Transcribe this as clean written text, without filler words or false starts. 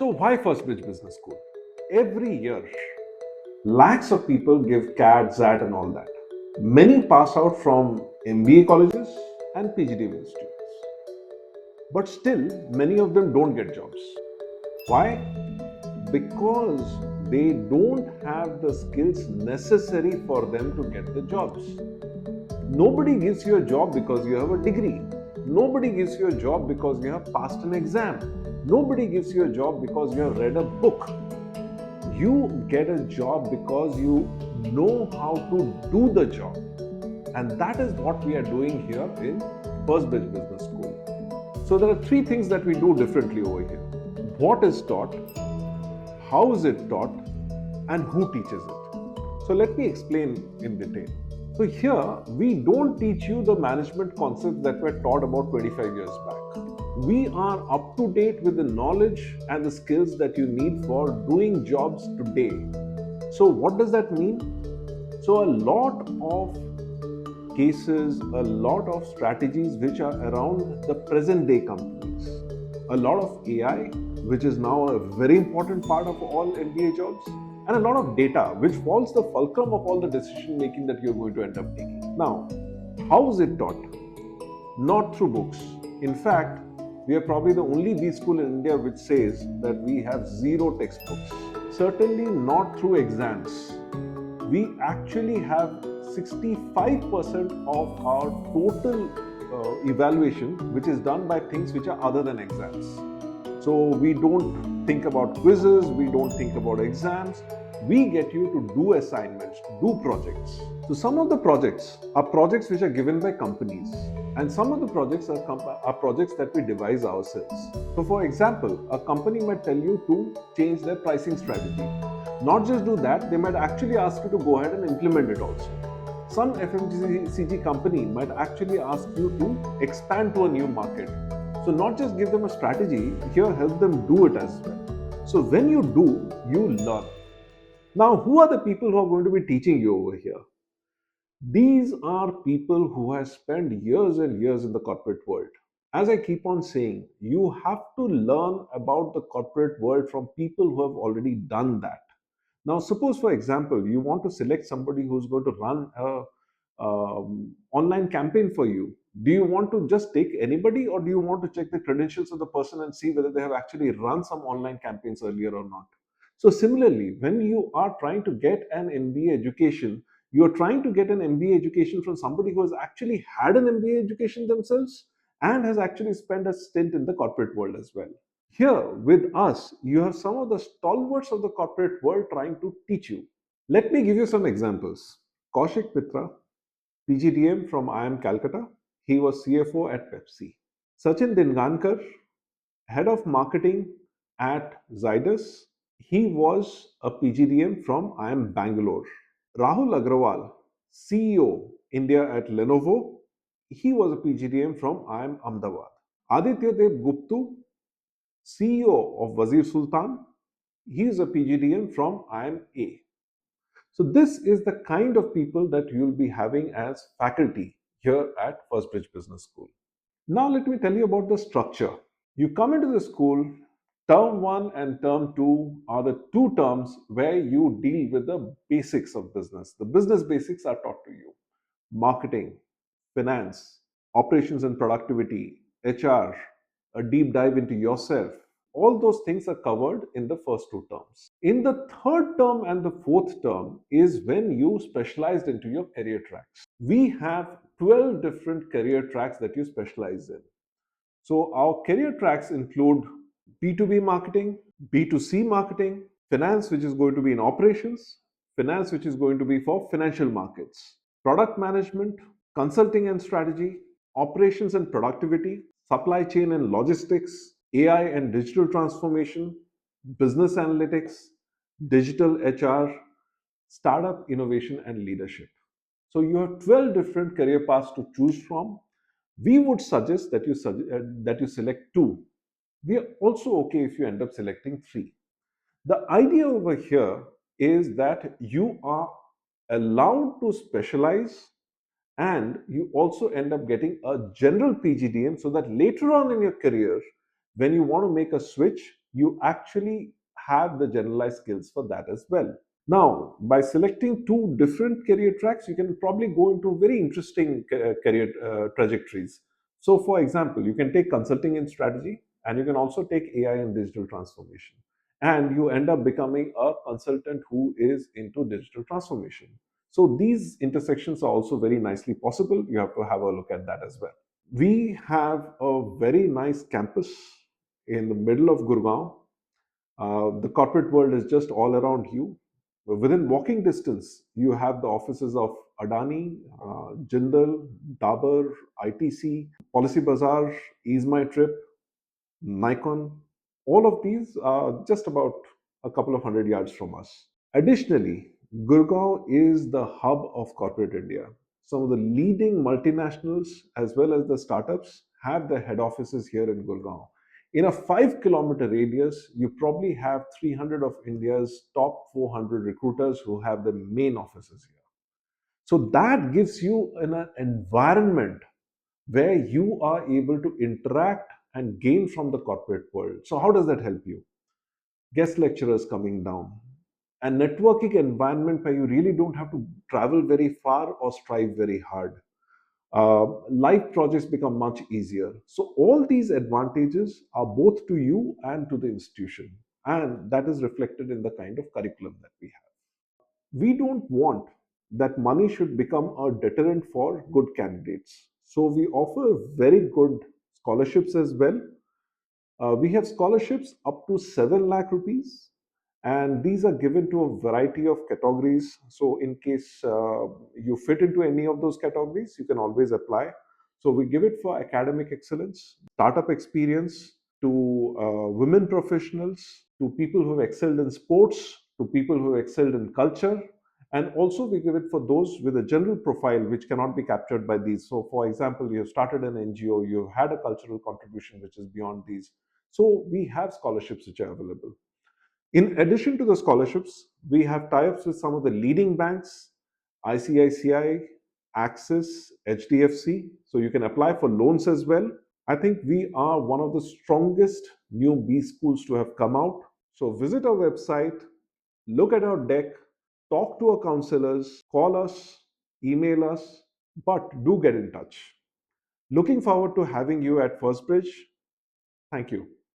So why First Bridge Business School? Every year, lakhs of people give CAT, ZAT and all that. Many pass out from MBA colleges and PGDM institutes. But still, many of them don't get jobs. Why? Because they don't have the skills necessary for them to get the jobs. Nobody gives you a job because you have a degree. Nobody gives you a job because you have passed an exam. Nobody gives you a job because you have read a book. You get a job because you know how to do the job. And that is what we are doing here in First Bridge Business School. So there are three things that we do differently over here. What is taught, how is it taught, and who teaches it. So let me explain in detail. So here we don't teach you the management concepts that were taught about 25 years back. We are up to date with the knowledge and the skills that you need for doing jobs today. So what does that mean? So a lot of cases, a lot of strategies which are around the present day companies, a lot of AI, which is now a very important part of all MBA jobs, and a lot of data, which forms the fulcrum of all the decision making that you're going to end up taking. Now, how is it taught? Not through books. In fact, we are probably the only B school in India which says that we have zero textbooks. Certainly not through exams. We actually have 65% of our total evaluation, which is done by things which are other than exams. So we don't think about quizzes, we don't think about exams. We get you to do assignments, do projects. So some of the projects are projects which are given by companies, and some of the projects are projects that we devise ourselves. So for example, a company might tell you to change their pricing strategy. Not just do that, they might actually ask you to go ahead and implement it also. Some FMCG company might actually ask you to expand to a new market. So not just give them a strategy, here help them do it as well. So when you do, you learn. Now, who are the people who are going to be teaching you over here? These are people who have spent years and years in the corporate world. As I keep on saying, you have to learn about the corporate world from people who have already done that. Now, suppose, for example, you want to select somebody who's going to run a online campaign for you. Do you want to just take anybody, or do you want to check the credentials of the person and see whether they have actually run some online campaigns earlier or not? So, similarly, when you are trying to get an MBA education, you are trying to get an MBA education from somebody who has actually had an MBA education themselves and has actually spent a stint in the corporate world as well. Here with us, you have some of the stalwarts of the corporate world trying to teach you. Let me give you some examples. Kaushik Mitra, PGDM from IIM Calcutta. He was CFO at Pepsi. Sachin Dingankar, Head of Marketing at Zydus. He was a PGDM from IIM Bangalore. Rahul Agrawal, CEO India at Lenovo. He was a PGDM from IIM Ahmedabad. Aditya Dev Guptu, CEO of Wazir Sultan. He is a PGDM from IIM. So this is the kind of people that you'll be having as faculty here at First Bridge Business School. Now let me tell you about the structure. You come into the school, term 1 and term 2 are the two terms where you deal with the basics of business. The business basics are taught to you. Marketing, finance, operations and productivity, HR, a deep dive into yourself. All those things are covered in the first two terms. In the third term and the fourth term is when you specialized into your career tracks. We have 12 different career tracks that you specialize in. So our career tracks include B2B marketing, B2C marketing, finance, which is going to be in operations, finance, which is going to be for financial markets, product management, consulting and strategy, operations and productivity, supply chain and logistics, AI and digital transformation, business analytics, digital HR, startup innovation and leadership. So you have 12 different career paths to choose from. We would suggest that you select two. We are also okay if you end up selecting three. The idea over here is that you are allowed to specialize, and you also end up getting a general PGDM so that later on in your career, when you want to make a switch, you actually have the generalized skills for that as well. Now, by selecting two different career tracks, you can probably go into very interesting career trajectories. So, for example, you can take consulting in strategy, and you can also take AI and digital transformation. And you end up becoming a consultant who is into digital transformation. So, these intersections are also very nicely possible. You have to have a look at that as well. We have a very nice campus in the middle of Gurgaon. The corporate world is just all around you. Within walking distance, you have the offices of Adani, Jindal, Dabur, ITC, Policy Bazaar, Ease My Trip, Nikon. All of these are just about a couple of hundred yards from us. Additionally, Gurgaon is the hub of corporate India. Some of the leading multinationals as well as the startups have their head offices here in Gurgaon. In a 5 kilometer radius, you probably have 300 of India's top 400 recruiters who have their main offices here. So that gives you an environment where you are able to interact and gain from the corporate world. So, how does that help you? Guest lecturers coming down, a networking environment where you really don't have to travel very far or strive very hard. Life projects become much easier. So, all these advantages are both to you and to the institution, and that is reflected in the kind of curriculum that we have. We don't want that money should become a deterrent for good candidates. So, we offer very good scholarships as well. We have scholarships up to 7 lakh rupees, and these are given to a variety of categories. So, in case you fit into any of those categories, you can always apply. So, we give it for academic excellence, startup experience, to women professionals, to people who have excelled in sports, to people who have excelled in culture, and also we give it for those with a general profile which cannot be captured by these. So, for example, you have started an NGO, you have had a cultural contribution which is beyond these. So, we have scholarships which are available. In addition to the scholarships, we have tie ups with some of the leading banks, ICICI, Axis, HDFC. So, you can apply for loans as well. I think we are one of the strongest new B schools to have come out. So, visit our website, look at our deck, talk to our counselors, call us, email us, but do get in touch. Looking forward to having you at First Bridge. Thank you.